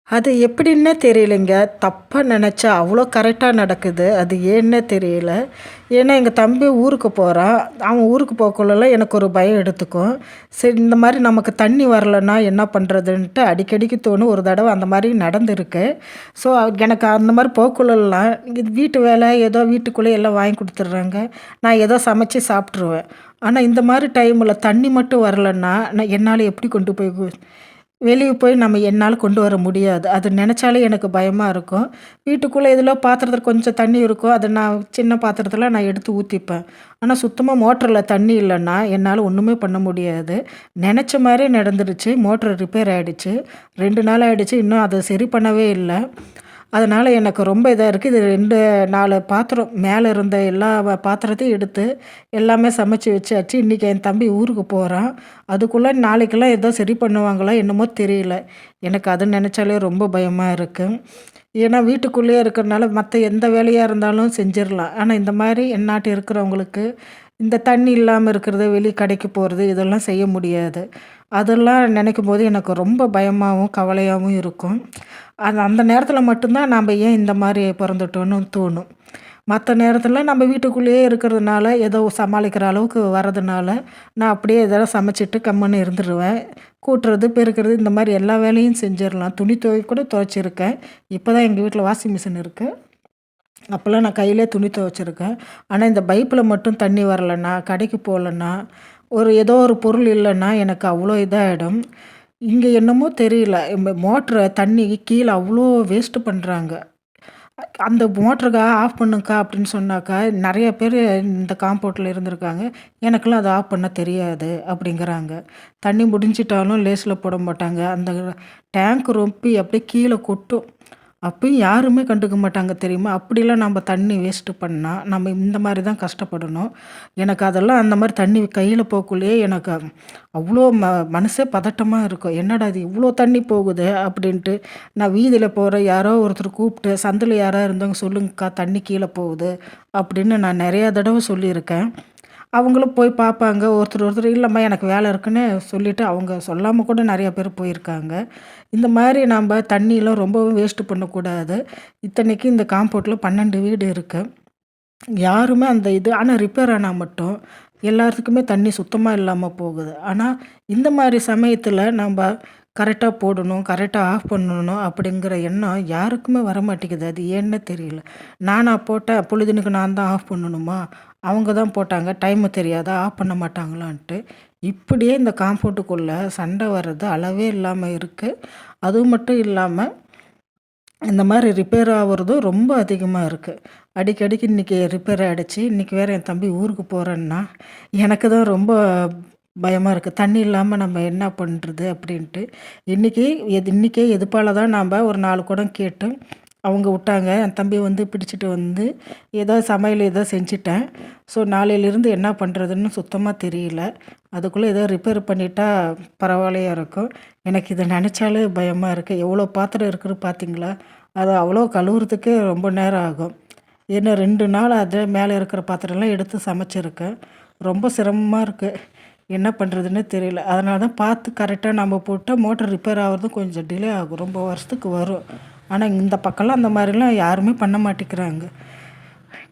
அது எப்படின்னே தெரியலைங்க. தப்பா நெனச்சா அவ்வளோ கரெக்ட்டா நடக்குது. அது ஏன்னே தெரியல. ஏன்னா எங்க தம்பி ஊருக்கு போறான். அவன் ஊருக்கு போகக்குள்ளலாம் எனக்கு ஒரு பயம் எடுத்துக்கும். சரி இந்த மாரி நமக்கு தண்ணி வரலன்னா என்ன பண்றதுன்ட்டு அடிக்கடிக்கு தோணும். ஒரு தடவ அந்த மாரி நடந்திருக்கு. ஸோ எனக்கு அந்த மாரி போகக்குள்ளலாம் இது வீட்டு வேலை ஏதோ வீட்டுக்குள்ளேயே எல்லாம் வாங்கி குடுத்துடுறாங்க. நான் ஏதோ சமைச்சு சாப்ட்டுருவேன். ஆனா இந்த மாரி டைம்ல தண்ணி மட்டும் வரலன்னா, நான் என்னால எப்படி கொண்டு போய் வெளிய போய் நம்ம என்னால கொண்டு வர முடியாது. அது நெனச்சாலே எனக்கு பயமா இருக்கும். வீட்டுக்குள்ள எதுலோ பாத்திரத்துல கொஞ்சம் தண்ணி இருக்கும். அத நான் சின்ன பாத்திரத்துல நான் எடுத்து ஊத்திப்பேன். ஆனா சுத்தமா மோட்டர்ல தண்ணி இல்லன்னா, என்னால ஒண்ணுமே பண்ண முடியாது. நெனச்ச மாரியே நடந்துருச்சு. மோட்டர் ரிப்பேர் ஆயிடுச்சு. 2 நாள் ஆயிடுச்சு. இன்னும் அத சரி பண்ணவே இல்ல. அதனால எனக்கு ரொம்ப இதா இருக்கு. இது 2, 4 பாத்திரம் மேல இருந்த எல்லா பாத்திரத்தையும் எடுத்து எல்லாமே சமைச்சு வச்சாச்சு. இன்னைக்கு என் தம்பி ஊருக்கு போறான். அதுக்குள்ள நாளைக்கெல்லாம் ஏதோ சரி பண்ணுவாங்களா என்னமோ தெரியல. எனக்கு அத நெனச்சாலே ரொம்ப பயமா இருக்கு. ஏன்னா வீட்டுக்குள்ளேயே இருக்கிறனால மத்த எந்த வேலையா இருந்தாலும் செஞ்சிரலாம். ஆனா இந்த மாரி என்னாட்ட இருக்கிறவங்களுக்கு, இந்த தண்ணி இல்லாம இருக்கிறது, வெளி கடைக்கு போறது இதெல்லாம் செய்ய முடியாது. அதெல்லாம் நெனைக்கும்போது எனக்கு ரொம்ப பயமாவும், கவலையாவும் இருக்கும். அது அந்த நேரத்தில மட்டும் தான் நம்ப ஏன் இந்த மாரி பொறந்துட்டோன்னு தோணும். மத்த நேரத்தில நம்ம வீட்டுக்குள்ளேயே இருக்கிறதுனால, ஏதோ சமாளிக்கிற அளவுக்கு வரதுனால, நான் அப்படியே எதாவது சமைச்சுட்டு கம்முன்னு இருந்துருவேன். கூட்டுறது, பெருக்குறது இந்த மாரி எல்லா வேலையும் செஞ்சிரலாம். துணி துவைக்க கூட துவைச்சிருக்கேன். இப்ப தான் எங்க வீட்ல வாஷிங் மிஷின் இருக்கு. அப்போலாம் நான் கையிலே துணி துவைச்சிருக்கேன். ஆனா இந்த பைப்புல மட்டும் தண்ணி வரலன்னா, கடைக்கு போலன்னா, ஏதோ ஒரு பொருள் இல்லன்னா, எனக்கு அவ்வளோ இதாயிடும். இங்க என்னமோ தெரியல. மோட்டர தண்ணி கீழ அவ்ளோ வேஸ்ட் பண்றாங்க. அந்த மோட்டருக்கா ஆஃப் பண்ணுங்க்கா அப்படின்னு சொன்னாக்கா, நெறைய பேரு இந்த காம்பவுண்ட்ல இருந்திருக்காங்க. எனக்கெல்லாம் அத ஆஃப் பண்ண தெரியாது அப்படிங்கிறாங்க. தண்ணி முடிஞ்சிட்டாலும் லேஸ்ல போட மாட்டாங்க. அந்த டேங்க் ரொம்பி அப்படியே கீழ கொட்டும். அப்பயும் யாருமே கண்டுக்க மாட்டாங்க தெரியுமா? அப்படிலாம் நம்ம தண்ணி வேஸ்ட் பண்ணா, நம்ம இந்த மாரி தான் கஷ்டப்படணும். எனக்கு அதெல்லாம் அந்த மாரி தண்ணி கையில போகக்குள்ளேயே எனக்கு அவ்ளோ மனசே பதட்டமா இருக்கும். என்னடா இது இவ்ளோ தண்ணி போகுதே! அப்படின்ட்டு. நான் வீதியில போற யாரோ ஒருத்தர் கூப்பிட்டு, "சந்துல யாரா இருந்தவங்க சொல்லுங்கக்கா, தண்ணி கீழ போகுது." அப்படின்னு நான் நெறையா தடவ சொல்லியிருக்கேன். அவங்களும் போய் பார்ப்பாங்க. ஒருத்தர் இல்லம்மா எனக்கு வேலை இருக்குன்னு சொல்லிட்டு அவங்க சொல்லாம கூட நெறைய பேர் போயிருக்காங்க. இந்த மாரி நம்ப தண்ணிலாம் ரொம்பவும் வேஸ்ட் பண்ணக்கூடாது. இத்தனைக்கு இந்த காம்பவுண்ட்ல 12 வீடு இருக்கு. யாருமே அந்த இது ஆனா ரிப்பேர் ஆனா மட்டும் எல்லாத்துக்குமே தண்ணி சுத்தமா இல்லாம போகுது. ஆனா இந்த மாரி சமயத்துல நம்ப கரெக்ட்டா போடணும், கரெக்ட்டா ஆஃப் பண்ணணும் அப்படிங்கிற எண்ணம் யாருக்குமே வரமாட்டேங்குது. அது ஏன்னே தெரியல. நானா போட்டேன், பொழுதனைக்கு நான் தான் ஆஃப் பண்ணணுமா? அவங்க தான் போட்டாங்க, டைம் தெரியாதா? ஆஃப் பண்ண மாட்டாங்களான்ட்டு. இப்படியே இந்த காம்பவுண்டுக்குள்ள சண்டை வர்றது அளவே இல்லாம இருக்கு. அது மட்டும் இல்லாம இந்த மாரி ரிப்பேர் ஆவுறதும் ரொம்ப அதிகமா இருக்கு. அடிக்கடிக்கு இன்னைக்கு ரிப்பேர் ஆயிடுச்சு. இன்னைக்கு வேற என் தம்பி ஊருக்கு போறேன்னா, எனக்கு தான் ரொம்ப பயமா இருக்கு. தண்ணி இல்லாம நம்ம என்ன பண்றது? அப்படின்ட்டு. இன்னைக்கு இன்னைக்கே எதுப்பால தான் நம்ப ஒரு 4 குடம் கேட்டு அவங்க விட்டாங்க. என் தம்பி வந்து பிடிச்சிட்டு வந்து ஏதோ சமையல் ஏதோ செஞ்சுட்டேன். ஸோ நாளையிலிருந்து என்ன பண்ணுறதுன்னு சுத்தமா தெரியல. அதுக்குள்ளே ஏதோ ரிப்பேர் பண்ணிட்டா பரவாயில்லையா இருக்கும். எனக்கு இத நெனச்சாலே பயமா இருக்கு. எவ்வளோ பாத்திரம் இருக்குது பார்த்தீங்களா? அது அவ்வளோ கழுவுறதுக்கே ரொம்ப நேரம் ஆகும். ஏன்னா 2 நாள் அது மேலே இருக்கிற பாத்திரம்லாம் எடுத்து சமைச்சிருக்கேன். ரொம்ப சிரமமா இருக்கு. என்ன பண்ணுறதுன்னே தெரியல. அதனால தான் பார்த்து கரெக்ட்டா நம்ம போட்டா மோட்டர் ரிப்பேர் ஆகுறதும் கொஞ்சம் டிலே ஆகும். ரொம்ப வருஷத்துக்கு வரும். ஆனா இந்த பக்கம்லாம் அந்த மாரிலாம் யாருமே பண்ண மாட்டேங்கிறாங்க.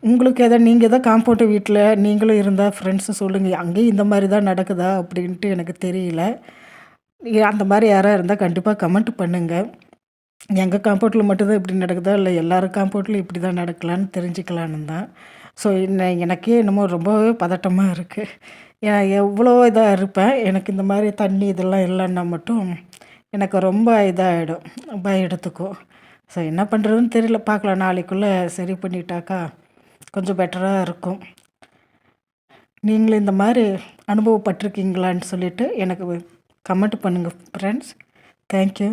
உங்களுக்கு நீங்க எதா காம்பவுண்ட் வீட்ல நீங்களும் இருந்தா ஃப்ரெண்ட்ஸு சொல்லுங்க. அங்கேயும் இந்த மாரி தான் நடக்குதா? அப்படின்ட்டு எனக்கு தெரியல. அந்த மாரி யாரா இருந்தா கண்டிப்பா கமெண்ட் பண்ணுங்க. எங்க காம்பவுண்ட்ல மட்டும் தான் இப்படி நடக்குதா? இல்ல எல்லார் காம்பவுண்ட்லயும் இப்படி தான் நடக்கலான்னு தெரிஞ்சுக்கலான்னு தான். ஸோ எனக்கே என்னமோ ரொம்பவே பதட்டமா இருக்கு. எவ்வளோ இதா இருப்பேன். எனக்கு இந்த மாரி தண்ணி இதெல்லாம் இல்லன்னா மட்டும் எனக்கு ரொம்ப இதாயிடும். பயம் எடுத்துக்கும். ஸோ என்ன பண்ணுறதுன்னு தெரியல. பார்க்கலாம் நாளைக்குள்ள சரி பண்ணிட்டாக்கா கொஞ்சம் பெட்டரா இருக்கும். நீங்களும் இந்த மாரி அனுபவப்பட்டுருக்கீங்களான்னு சொல்லிட்டு எனக்கு கமெண்ட் பண்ணுங்க ஃப்ரெண்ட்ஸ். Thank you.